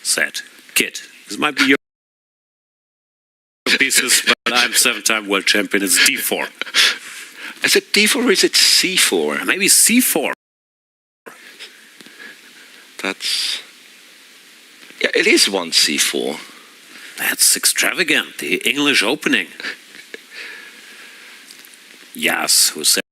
said, "Kid, this might be your pieces, but I'm 7-time world champion. It's D4." Is it D4 or is it C4? Maybe C4. That's... Yeah, it is one C4. That's extravagant. The English opening. Yes, who said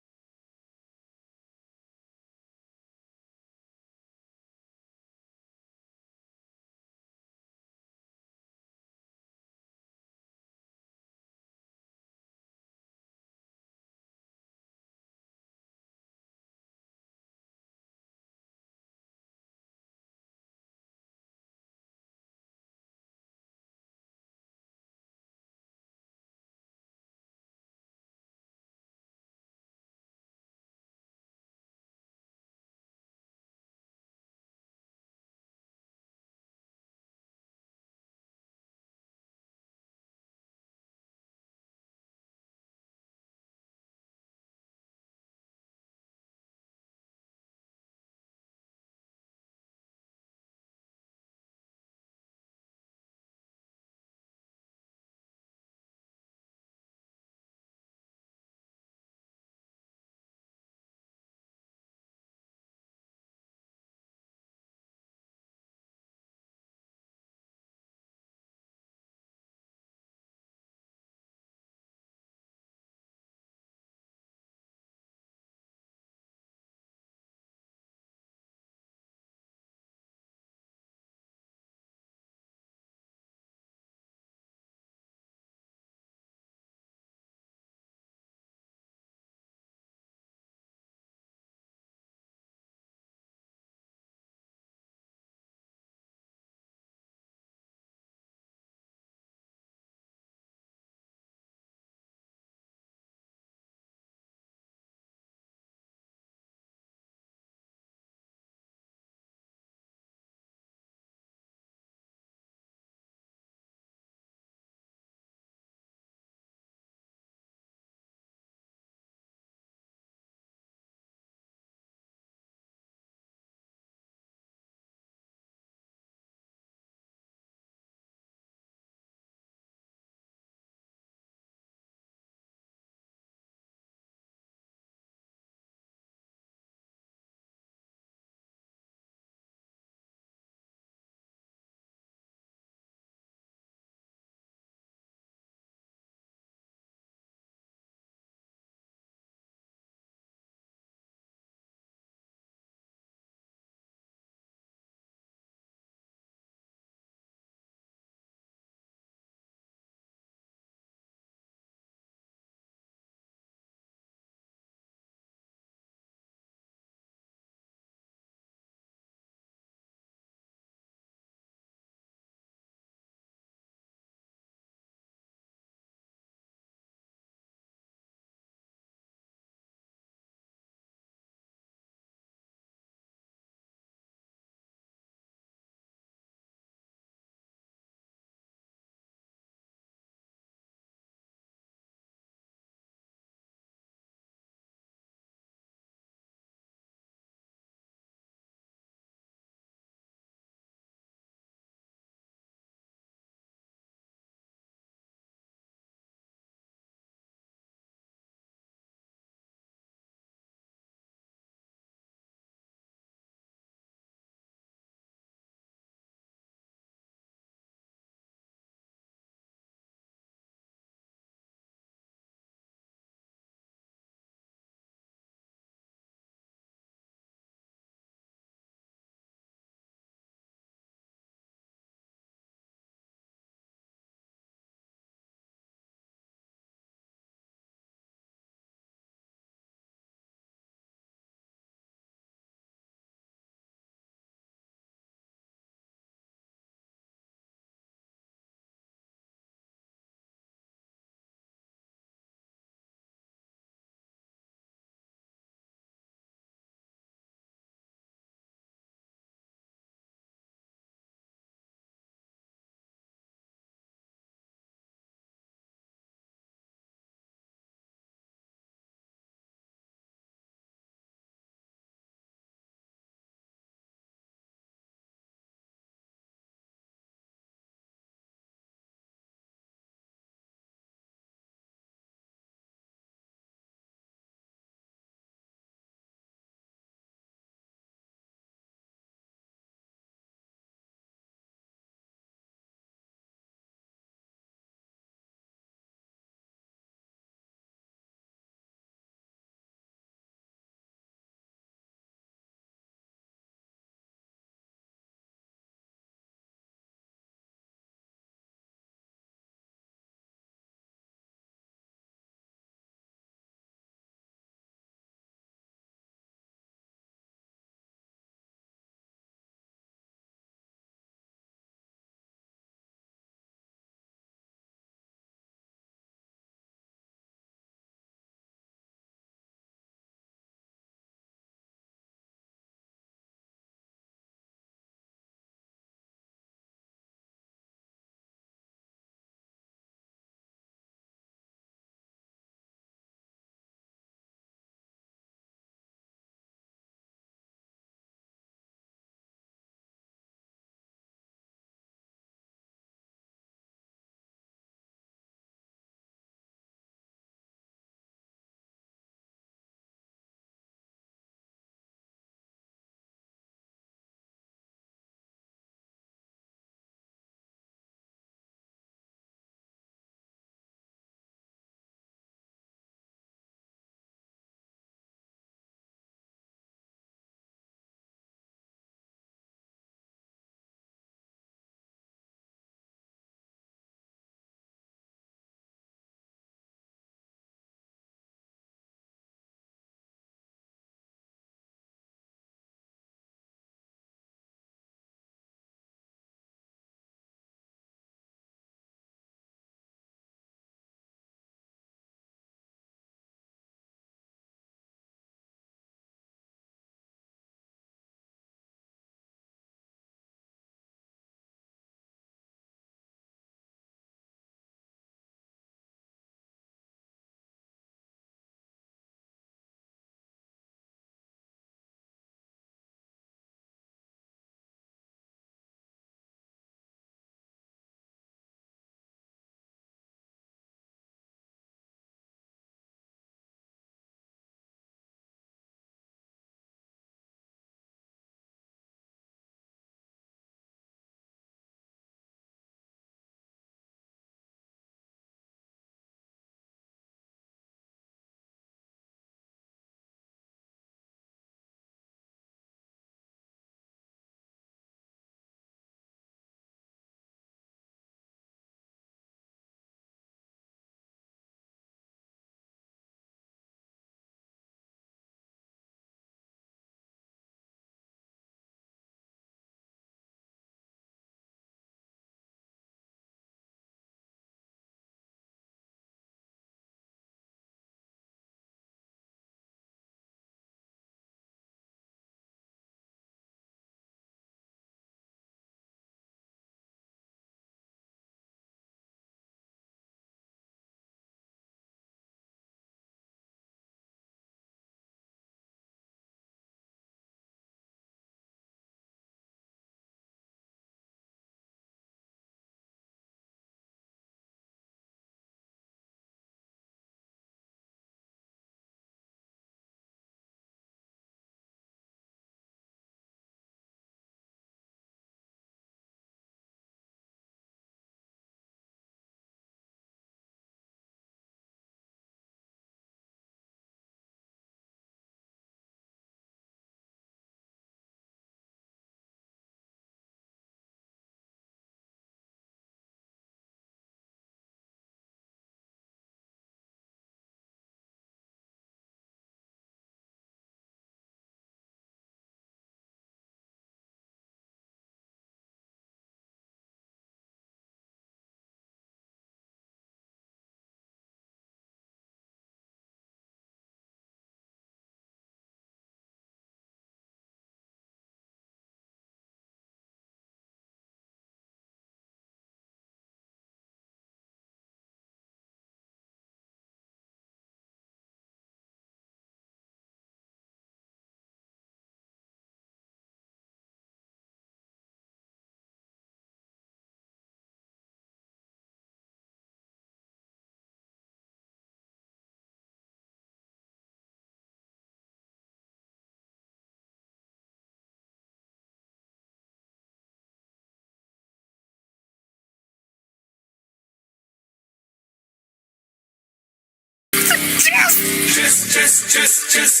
chess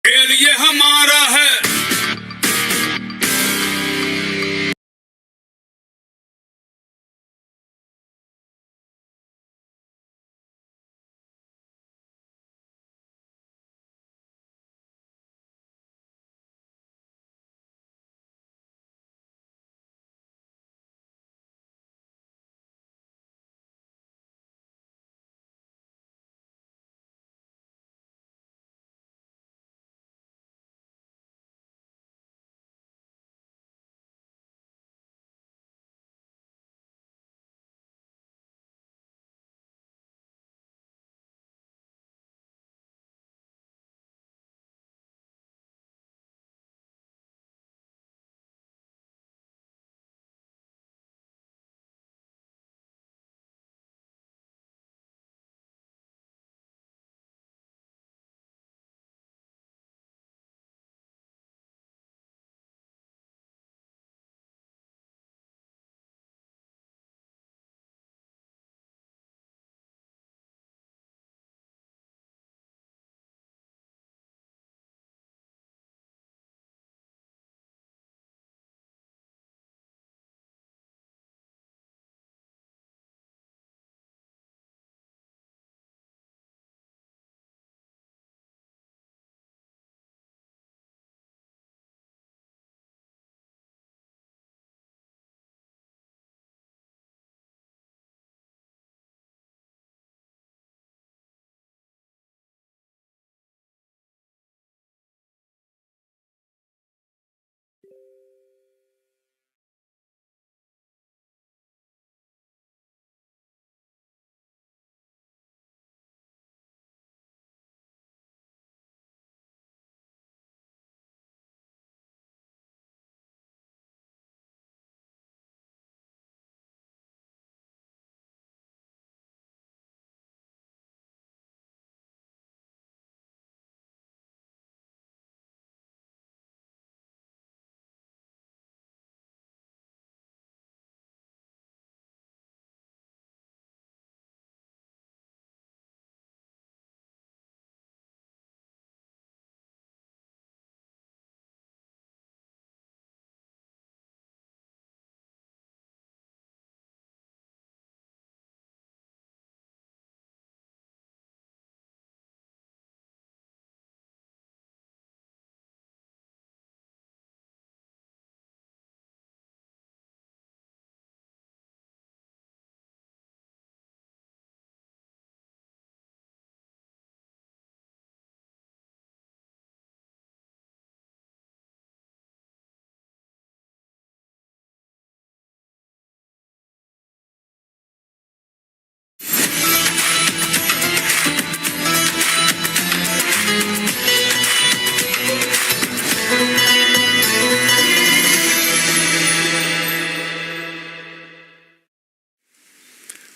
खेल ये हमारा है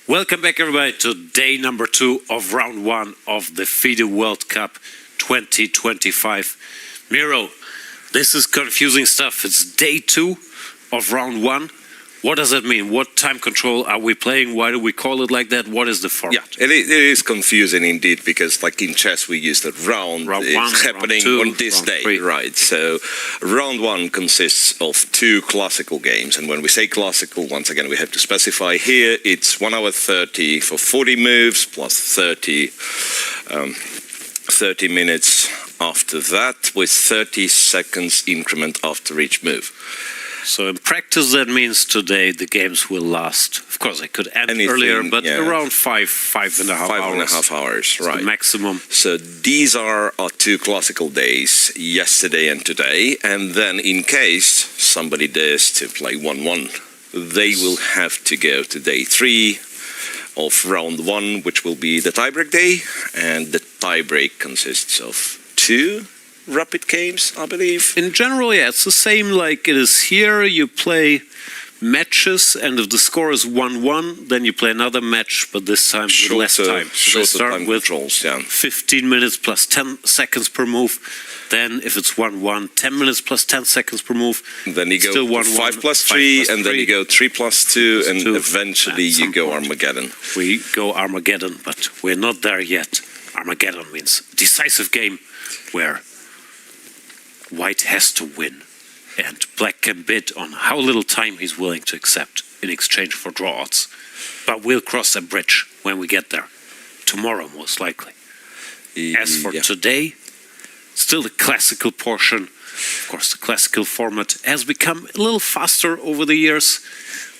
Welcome back, everybody, to day number 2 of round 1 of the FIDE World Cup 2025. Miro, this is confusing stuff. It's day 2 of round 1. What does that mean? What time control are we playing? Why do we call it like that? What is the format? Yeah, it is confusing indeed, because like in chess we use the round. It's one, happening round two, on this round day, three. right? So round 1 consists of 2 classical games, and when we say classical, once again we have to specify here it's 1 hour 30 for 40 moves plus 30 minutes after that, with 30 seconds increment after each move. So in practice, that means today the games will last. Of course, they could end Anything, earlier, but yeah. around 5.5 hours. 5.5 hours, right. The maximum. So these are our 2 classical days, yesterday and today, and then in case somebody dares to play 1-1, they will have to go to day 3 of round 1, which will be the tiebreak day, and the tiebreak consists of 2 rapid games, I believe. In general, yeah, it's the same like it is here. You play matches, and if the score is 1-1, then you play another match, but this time with less time. So they start time with controls, yeah. 15 minutes plus 10 seconds per move. Then, if it's 1-1, 10 minutes plus 10 seconds per move. Then you go Still 1-1, 5 plus 3, and then you go 3 plus 2, and 2, eventually at you some go point. Armageddon. We go Armageddon, but we're not there yet. Armageddon means decisive game where white has to win and black can bid on how little time he's willing to accept in exchange for draw odds. But we'll cross that bridge when we get there. Tomorrow, most likely. As for today, still the classical portion. Of course, the classical format has become a little faster over the years.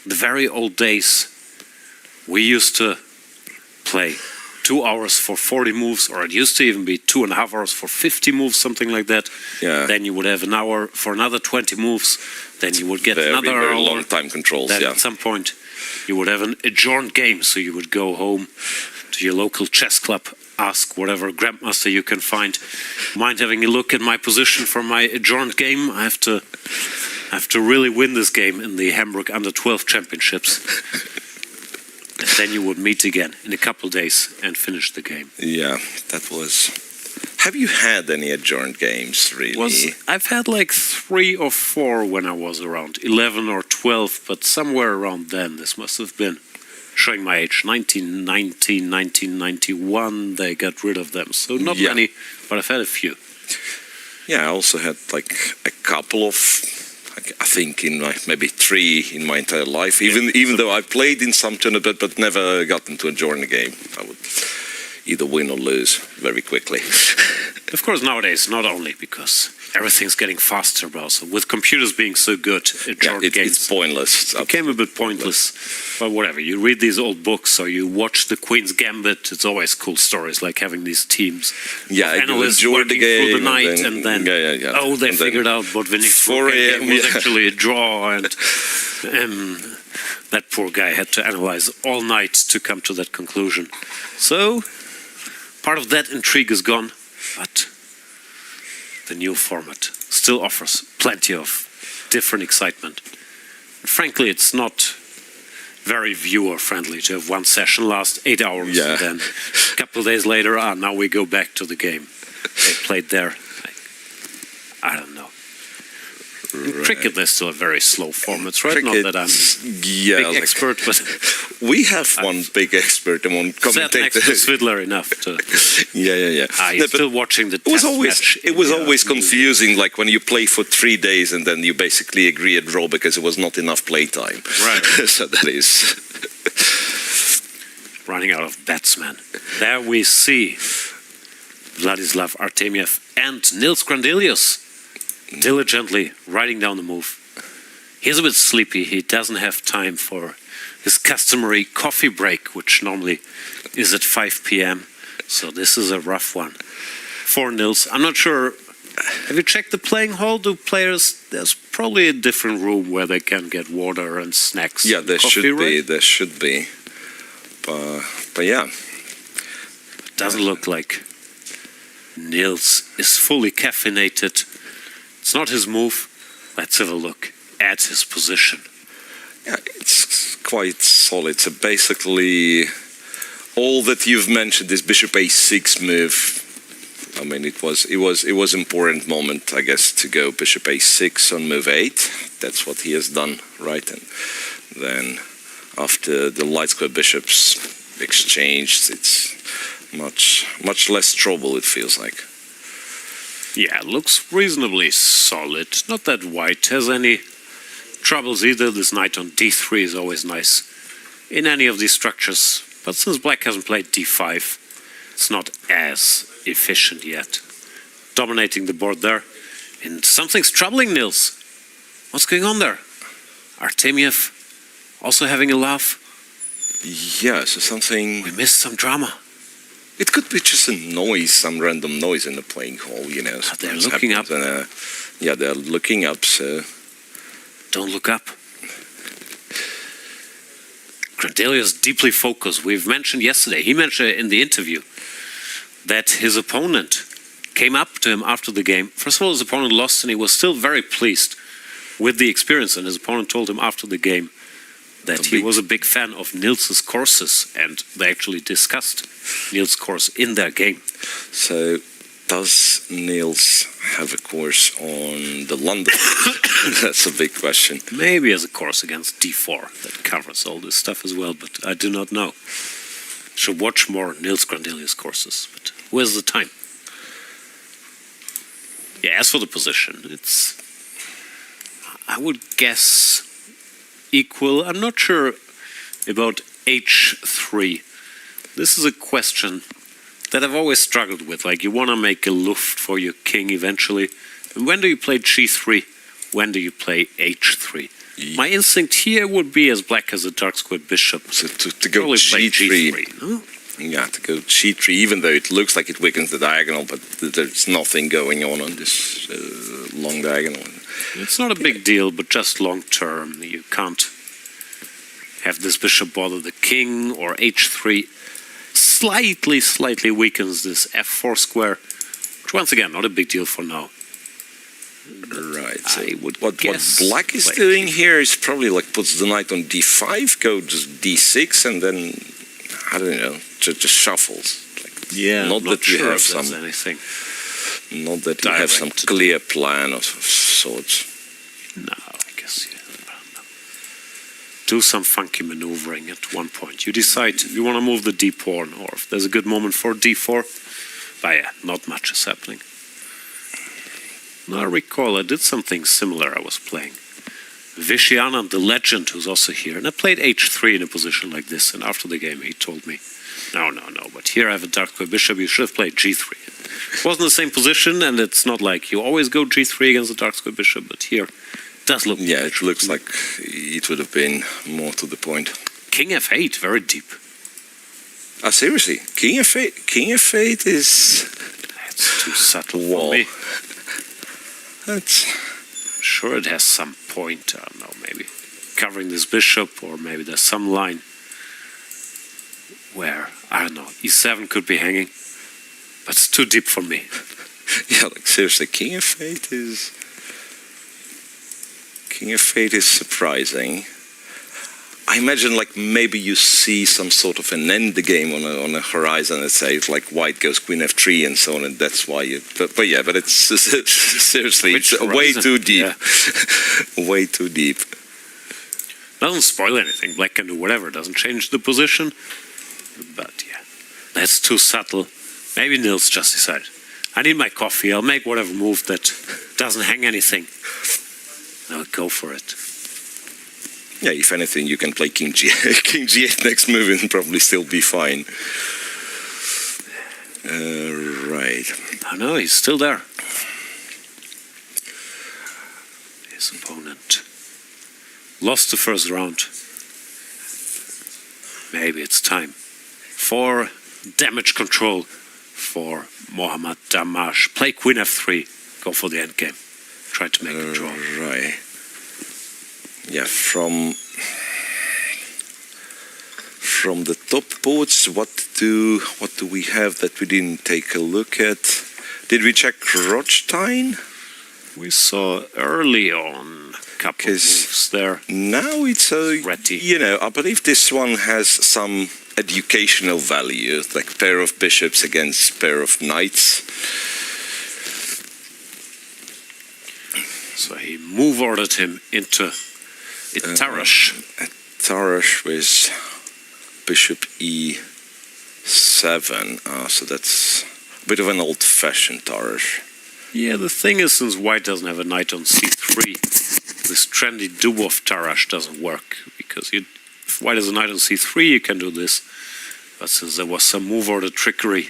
The very old days, we used to play 2 hours for 40 moves, or it used to even be 2.5 hours for 50 moves, something like that. Yeah. Then you would have an hour for another 20 moves. Then you would get another very hour. long time controls. Then at some point, you would have an adjourned game, so you would go home to your local chess club, ask whatever grandmaster you can find, mind having a look at my position for my adjourned game. I have to really win this game in the Hamburg Under-12 Championships. And then you would meet again in a couple of days and finish the game. Yeah, that was... Have you had any adjourned games, really? I've had like 3 or 4 when I was around 11 or 12, but somewhere around then, this must have been, showing my age, 1990, 1991, they got rid of them. So not many, but I've had a few. Yeah, I also had like a couple of, I think in maybe 3 in my entire life, even though I played in some tournament but never got into a adjourn game. I would either win or lose very quickly. Of course, nowadays, not only because everything's getting faster, but also with computers being so good at games. It's pointless. It became a bit pointless, but whatever. You read these old books, or you watch the Queen's Gambit. It's always cool stories, like having these teams. Yeah, analysts working through the night, and then oh, they figured out what winning 4 a.m. was actually a draw, and that poor guy had to analyze all night to come to that conclusion. So part of that intrigue is gone, but the new format still offers plenty of different excitement. And frankly, it's not very viewer-friendly to have one session last 8 hours, and then a couple of days later, now we go back to the game they played there. I don't know. In cricket, there's still a very slow format, right? Not that I'm a big expert, but we have one big expert and one commentator. Sat next to Svidler enough to. You're still watching the test match. It was always confusing, like when you play for 3 days and then you basically agree a draw because it was not enough play time. Right. So that is running out of batsmen. There we see Vladislav Artemiev and Nils Grandelius diligently writing down the move. He's a bit sleepy. He doesn't have time for his customary coffee break, which normally is at 5 p.m. So this is a rough one for Nils. I'm not sure. Have you checked the playing hall? Do players? There's probably a different room where they can get water and snacks. Yeah, there coffee, should be. right? There should be. But yeah, it doesn't look like Nils is fully caffeinated. It's not his move. Let's have a look at his position. Yeah, it's quite solid. So basically, all that you've mentioned, this bishop a6 move. I mean, it was important moment, I guess, to go bishop a6 on move 8. That's what he has done, right? And then after the light square bishops exchanged, it's much less trouble, it feels like. Yeah, it looks reasonably solid. Not that white has any troubles either. This knight on d3 is always nice in any of these structures. But since black hasn't played d5, it's not as efficient yet. Dominating the board there. And something's troubling Nils. What's going on there? Artemiev also having a laugh. Yeah, so something... We missed some drama. It could be just a noise, some random noise in the playing hall, you know. They're looking up. And, yeah, they're looking up, so... Don't look up. Grandelius deeply focused. We've mentioned yesterday, he mentioned in the interview, that his opponent came up to him after the game. First of all, his opponent lost, and he was still very pleased with the experience. And his opponent told him after the game that he was a big fan of Nils's courses, and they actually discussed Nils' course in their game. So, does Nils have a course on the London? That's a big question. Maybe as a course against d4 that covers all this stuff as well, but I do not know. Should watch more Nils Grandelius courses. But Where's the time? Yeah, as for the position, it's, I would guess, equal. I'm not sure about h3. This is a question that I've always struggled with. Like, you want to make a luft for your king eventually. And when do you play g3? When do you play h3? My instinct here would be, as black as a dark squared bishop, So to go play g3. no? Yeah, to go g3, even though it looks like it weakens the diagonal, but there's nothing going on this long diagonal. It's not a big deal, but just long term. You can't have this bishop bother the king, or h3 slightly weakens this f4 square, which once again, not a big deal for now. Right, so I would what guess black is like doing here is probably like puts the knight on d5, goes d6, and then, I don't know, just shuffles. Like, Yeah, not that you sure have if there's some, anything. not that you have some direct. clear plan of sorts. No, I guess I don't know. Do some funky maneuvering at one point. You decide if you want to move the d pawn, or if there's a good moment for d4. But yeah, not much is happening. Now I recall I did something similar. I was playing Vishianand, the legend, who's also here, and I played h3 in a position like this, and after the game he told me, no, but here I have a dark square bishop, you should have played g3. It wasn't the same position, and it's not like you always go g3 against a dark square bishop, but here it does look... Yeah, it looks like it would have been more to the point. King f8, very deep. Ah, seriously, king f8 is... It's too subtle Wall. for me. That's... Sure, it has some point, I don't know, maybe covering this bishop, or maybe there's some line where, I don't know, e7 could be hanging, but it's too deep for me. Yeah, like seriously, king f8 is surprising. I imagine like maybe you see some sort of an end game on a horizon that says like white goes queen f3 and so on, and that's why you. But it's seriously, Which it's way horizon? too deep, Yeah. way too deep. Doesn't spoil anything. Black can do whatever. Doesn't change the position. But yeah, that's too subtle. Maybe Nils just decided, I need my coffee. I'll make whatever move that doesn't hang anything. I'll go for it. Yeah, if anything, you can play king g8 next move and probably still be fine. Right. I know, he's still there. His opponent lost the first round. Maybe it's time for damage control for Mohamed Damash. Play queen f3, go for the endgame. Try to make a draw. Right. Yeah, from the top boards, what do we have that we didn't take a look at? Did we check Rodshtein? We saw early on a couple of moves there. Now it's Ready. I believe this one has some educational value, like pair of bishops against pair of knights. So he move ordered him into Tarash. Tarash with bishop e7. So that's a bit of an old-fashioned Tarash. Yeah, the thing is, since white doesn't have a knight on c3, this trendy do-off Tarash doesn't work, because if white has a knight on c3, you can do this. But since there was some move order trickery,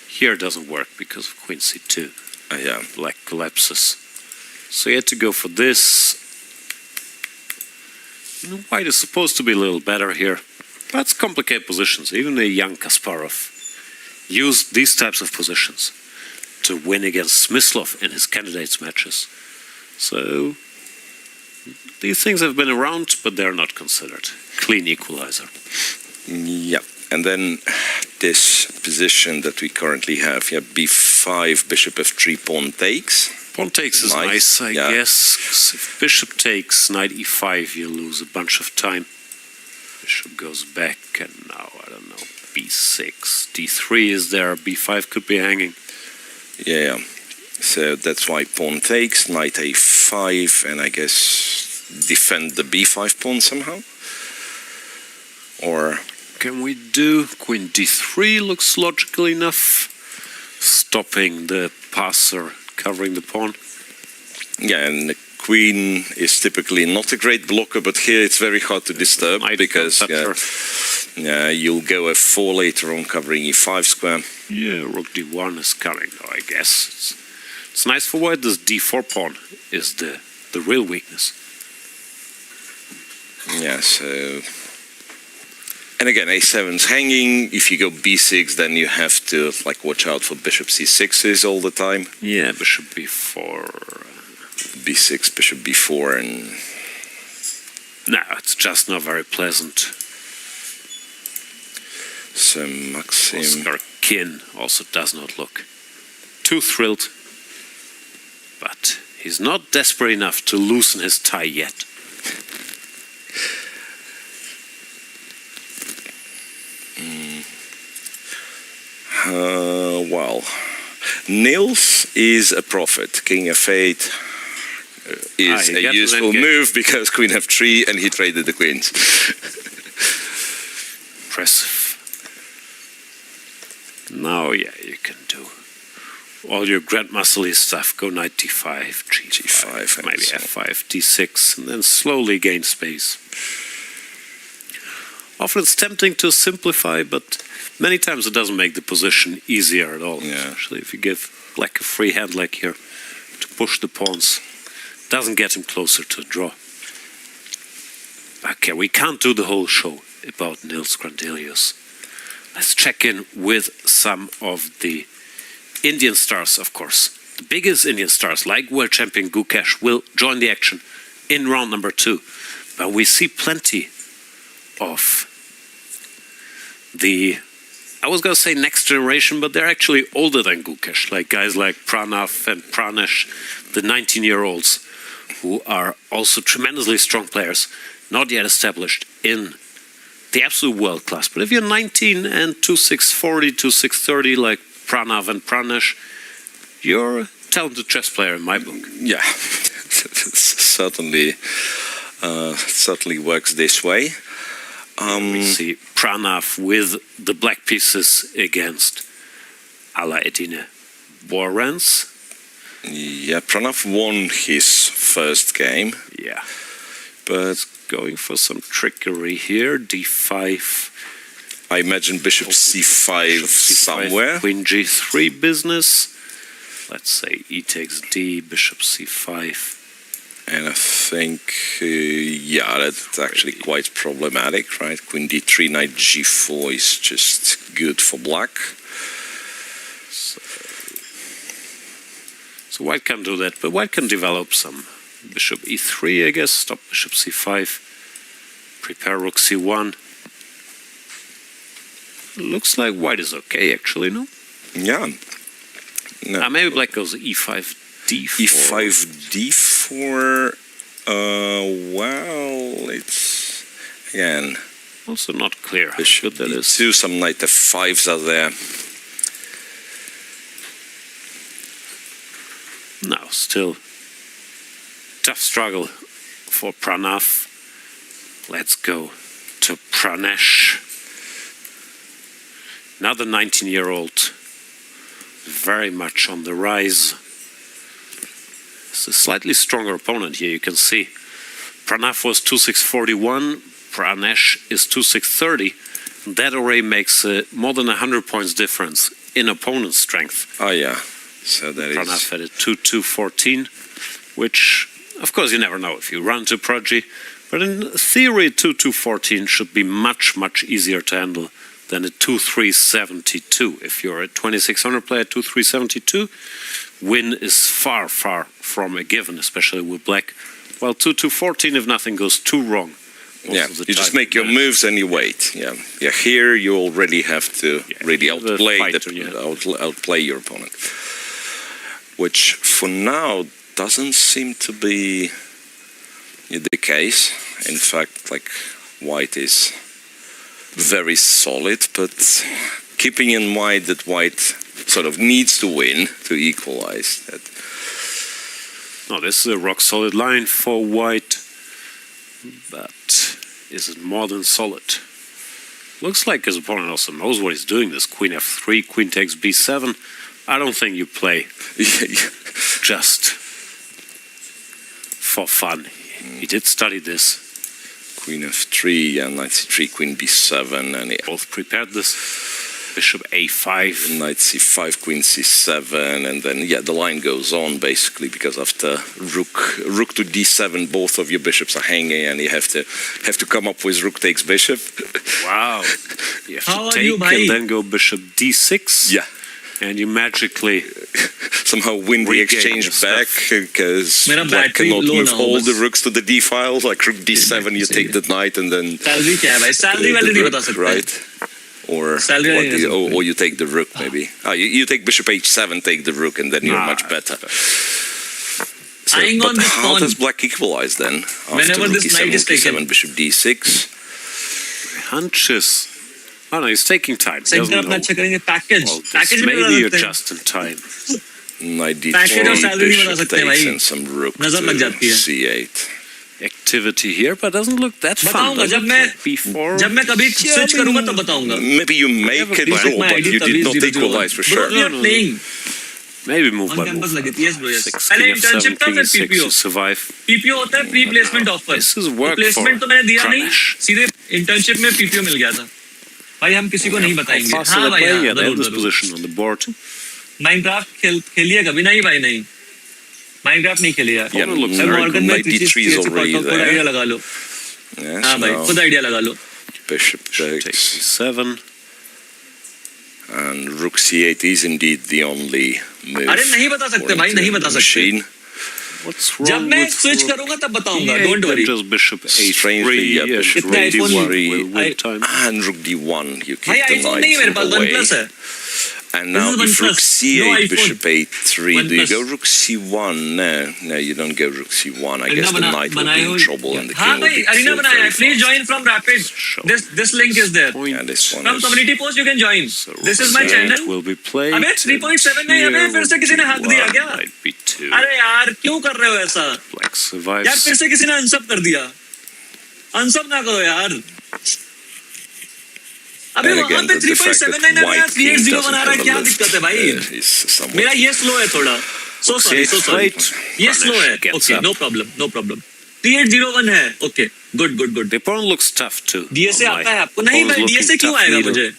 here it doesn't work because of queen c2. Yeah. Black collapses. So he had to go for this. White is supposed to be a little better here, but it's complicated positions. Even a young Kasparov used these types of positions to win against Smyslov in his candidates matches. So these things have been around, but they're not considered clean equalizer. Yeah, and then this position that we currently have, b5, bishop f3, pawn takes. Pawn takes is nice, I guess. 'Cause if bishop takes, knight e5, you lose a bunch of time. Bishop goes back, and now, I don't know, b6, d3 is there, b5 could be hanging. Yeah, so that's why pawn takes, knight a5, and I guess defend the b5 pawn somehow? Or... Can we do queen d3? Looks logical enough. stopping the passer, covering the pawn. Yeah, and the queen is typically not a great blocker, but here it's very hard to disturb because you'll go f4 later on, covering e5 square. Yeah, rook d1 is coming, though, I guess. It's nice for white. This d4 pawn is the real weakness. Yeah, so... And again, a7's hanging. If you go b6, then you have to watch out for bishop c6s all the time. Yeah, bishop b4. b6, bishop b4, and... No, it's just not very pleasant. So Maxim... Oscar Kin also does not look too thrilled. But he's not desperate enough to loosen his tie yet. Well, Nils is a prophet. King f8 is a useful move because queen f3, and he traded the queens. Impressive. Now, yeah, you can do all your grandmasterly stuff. Go knight d5, g5, maybe f5, d6, and then slowly gain space. Often it's tempting to simplify, but many times it doesn't make the position easier at all. Yeah. Especially if you give black a free hand like here to push the pawns. Doesn't get him closer to a draw. Okay, we can't do the whole show about Nils Grandelius. Let's check in with some of the Indian stars, of course. The biggest Indian stars, like world champion Gukesh, will join the action in round number 2. But we see plenty of the, I was going to say next generation, but they're actually older than Gukesh, like guys like Pranav and Pranesh, the 19-year-olds, who are also tremendously strong players, not yet established in the absolute world class. But if you're 19 and 2640, 2630, like Pranav and Pranesh, you're a talented chess player in my book. Yeah, certainly works this way. We see Pranav with the black pieces against Alrehaili Borens. Yeah, Pranav won his first game. Yeah, but going for some trickery here. d5. I imagine bishop c5 somewhere. Queen g3 business. Let's say e takes d, bishop c5. And I think, yeah, that's actually quite problematic, right? Queen d3, knight g4 is just good for black. So white can do that, but white can develop some bishop e3, I guess, stop bishop c5, prepare rook c1. Looks like white is okay, actually, no? Yeah. No. Maybe black goes e5, d4. e5, d4, well, it's, again... Also not clear how bishop good that is. d2, some knight f5s are there. No, still tough struggle for Pranav. Let's go to Pranesh. Another 19-year-old, very much on the rise. It's a slightly stronger opponent here, you can see. Pranav was 2641, Pranesh is 2630. That already makes more than 100 points difference in opponent's strength. Oh, yeah. So that Pranav had a 2-2-14, which, of course, you never know if you run to Prodigy. But in theory, 2-2-14 should be much, much easier to handle than a 2-3-72. If you're a 2600 player, 2-3-72, win is far, far from a given, especially with black. While 2-2-14, if nothing goes too wrong. Yeah, you just make your moves and you wait. Yeah, yeah. Here you already have to really outplay your opponent, which for now doesn't seem to be the case. In fact, like white is very solid, but keeping in mind that white sort of needs to win to equalize that. No, this is a rock-solid line for white, but is it more than solid? Looks like his opponent also knows what he's doing. This queen f3, queen takes b7, I don't think you play just for fun. He did study this. Queen f3, yeah, knight c3, queen b7, and yeah. Both prepared this. Bishop a5. Knight c5, queen c7, and then yeah, the line goes on basically because after rook to d7, both of your bishops are hanging, and you have to come up with rook takes bishop. Wow! You have How to are you, take bhai? and then go bishop d6. Yeah, and you magically somehow win the regain exchange your back because Mera black battery cannot low move now, all bas. the rooks to the d file. Like rook d7, you take the knight, and then Salary क्या है भाई? Salary वाले नहीं बता सकते. right. Or Salary what नहीं बता सकते. or you take the rook maybe. You take bishop h7, take the rook, and then you're much better. So, Eyeing but on this how pawn. does black equalize then? After Whenever rook this knight e7, is rook e7, taken. bishop d6. hunches. Oh no, he's taking time. He Center doesn't अपना know. अच्छा करेंगे. Package. Well, this Package may नहीं be बता सकते. just in time. Knight Package और d3, salary नहीं बता bishop सकते takes, भाई. and some rook to नजर लग जाती है. c8. Activity here, but doesn't look that fun. बताऊंगा does जब it? मैं Like b4. जब मैं कभी switch करूंगा तब बताऊंगा. Maybe you make Never it played. draw, My but idea you तभी did not 0-0. equalize for Bro, sure. we are playing. Maybe move On by campus move. लगी थी. Yes bro, yes. 6 पहले king internship f7 था king फिर e6 PPO. to survive. PPO होता है pre-placement offer. This is work Placement for तो मैंने दिया नहीं. Pranesh. सीधे internship में PPO मिल गया था. भाई हम किसी को नहीं How बताएंगे. fast हाँ are they भाई playing? हाँ. Yeah, they have जरूर this जरूर. position on the board. Minecraft खेलिए कभी नहीं भाई नहीं. Minecraft नहीं खेलिए यार. Yeah, looks मैं very Morgan good. में Knight d3 is already खुद there. आइडिया लगा लो. Yes, हाँ भाई now खुद आइडिया लगा लो. bishop Takes takes, e7. and rook c8 is indeed the only move. अरे नहीं बता सकते भाई नहीं बता सकते. Machine. What's जब wrong मैं with switch rook करूंगा तब बताऊंगा. e8 Don't worry. and just bishop Strangely, a3 yeah, and bishop rook कितना iPhone d1 will I- win time. And rook d1, you keep भाई the iPhone नहीं है मेरे knight पास. away. OnePlus है. And This now is if rook OnePlus. c8, No iPhone. bishop a3, do you OnePlus. go rook c1? No, you don't go rook c1. I guess the knight will be in trouble and the हाँ king will भाई be arena killed बनाया है. very Please fast. join from Rapid. This link is there. Yeah, this one From is... community post you can join. So This is my rook channel. c8 will be played. अबे 3.7 नहीं अबे फिर से किसी ने हक दिया क्या? Knight b2. अरे यार क्यों कर रहे हो ऐसा? Black survives. यार फिर से किसी ने अनसब कर दिया. अनसब ना करो यार. अबे And वहाँ again, पे the fact 3.79 that है यार white king 380 doesn't बना रहा है have a क्या lift, दिक्कत है भाई? is somewhat... मेरा ये स्लो है थोड़ा. So sorry, so sorry. ये स्लो है. Gets Okay, up. no problem, no problem. 3801 है. Okay, good. The pawn looks tough too. DSA on my- आता है आपको? नहीं pawn is भाई looking डीएसए क्यों tough आएगा leader. मुझे?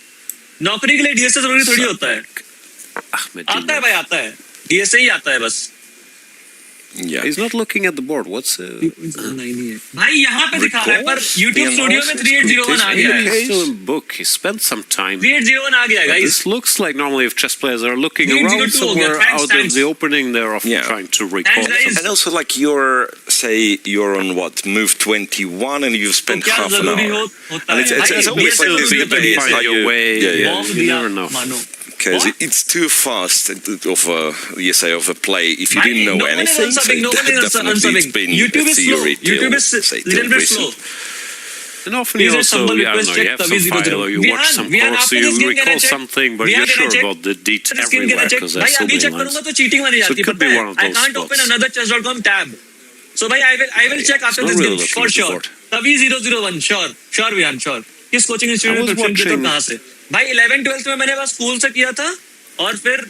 नौकरी के लिए डीएसए जरूरी थोड़ी होता है. Ahmed आता है भाई आता है. डीएसए ही आता है बस. Yeah. He's not looking at the board. What's भाई यहाँ पे दिखा रहा है पर YouTube स्टूडियो में 3801 आ गया है. He's still in book. He spent some time. 3801 आ गया है guys. This looks like normally if chess players are looking 302 around हो गया. somewhere Thanks, out thanks. of the opening, they're often Yeah. trying to recall Thanks, guys. something. And also, like, you're on what, move 21, and you've spent क्या half an जरूरी hour. होता And है. it's भाई, always DSA like this जरूरी होता है, debate, DSA. Find your way. Yeah. Bomb You दिया, never know. मानो. Because What? it's too fast of a play. If you भाई, didn't know no one is anything, unsubbing, no one is definitely unsubbing. it's been YouTube a is slow. theory YouTube is say, little till bit recent. slow. And often Please you just also, humble I don't request know, you check have some Tavi 00. file or you watch some Vihan, course, so after this you game recall can I check? something, but Vihan, you're can I sure check? about the deed This game everywhere can I check? because भाई there's so अभी many check करूंगा lines. तो cheating वाली So जाती it है could पता be है. one of I those can't open spots. another chess.com tab. So भाई I will check after It's this not game really for looking sure. forward. Tavi 001 sure Vihan sure. किस coaching institute में I was preparation watching- कहाँ से? भाई 11th-12th में मैंने बस school से किया था और फिर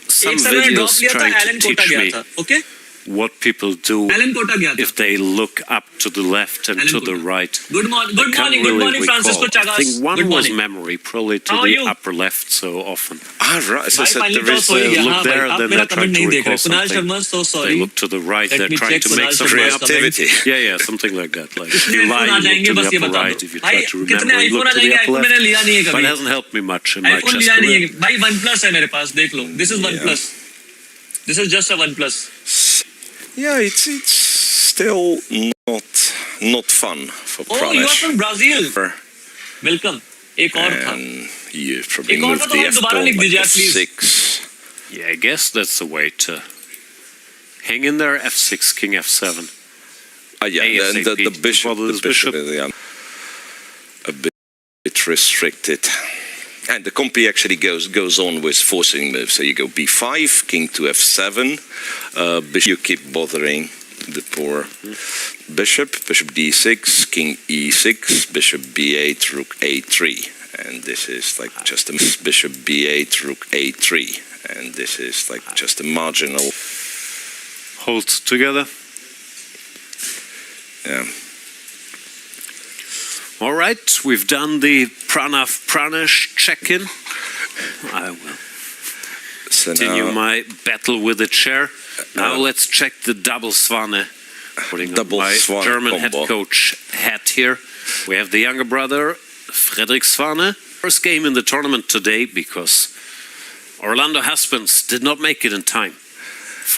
Some एक साल मैंने ड्रॉप videos लिया था. trying to Allen Kota teach गया me था. Okay? what people do Allen Kota गया था. if they look up to the left and Alan to the Kota. right. Good morning, I can't really Francisco recall. I Chagas. think one Good was morning. memory, probably to How are the you? upper left so often. Right. So भाई there finally is तो हो ही गया. look हाँ there, भाई आप then मेरा they're trying comment to नहीं देख रहे. recall Kunal something. Sharma so They sorry. look to the right, Let they're me trying check to make Kunal some Sharma's creativity. Yeah, something like that. Like if कितने you lie, iPhone uh you look जाएंगे to बस the ये upper बता right. दो. If you भाई try to कितने remember, you iPhone look uh to the जाएंगे? upper iPhone मैंने लिया नहीं है left. But it कभी. hasn't helped me much in my iPhone chess लिया नहीं career. है. भाई OnePlus है मेरे पास देख लो. This is OnePlus. This is just a OnePlus. Yeah, it's still not fun for Oh, you are Pranesh. from Brazil. Welcome. एक और था. And you probably एक और moved था तो the आप f दोबारा pawn लिख like दीजिए आप please. f6. Yeah, I guess that's the way to hang in there. f6, king f7. Yeah, and ASAP the bishop, follow the this bishop bishop. is a bit restricted. And the compy actually goes on with forcing moves. So you go b5, king to f7, bishop. You keep bothering the poor bishop d6, king e6, bishop b8, rook a3. And this is like just a bishop b8, rook a3. And this is like just a marginal. Hold together. Yeah. All right, we've done the Pranav Pranesh check-in. I will continue my battle with the chair. Now let's check the double Swane. Putting on Double my Swane German combo. head coach hat here. We have the younger brother, Fredrik Swane. First game in the tournament today because Orlando Husbands did not make it in time.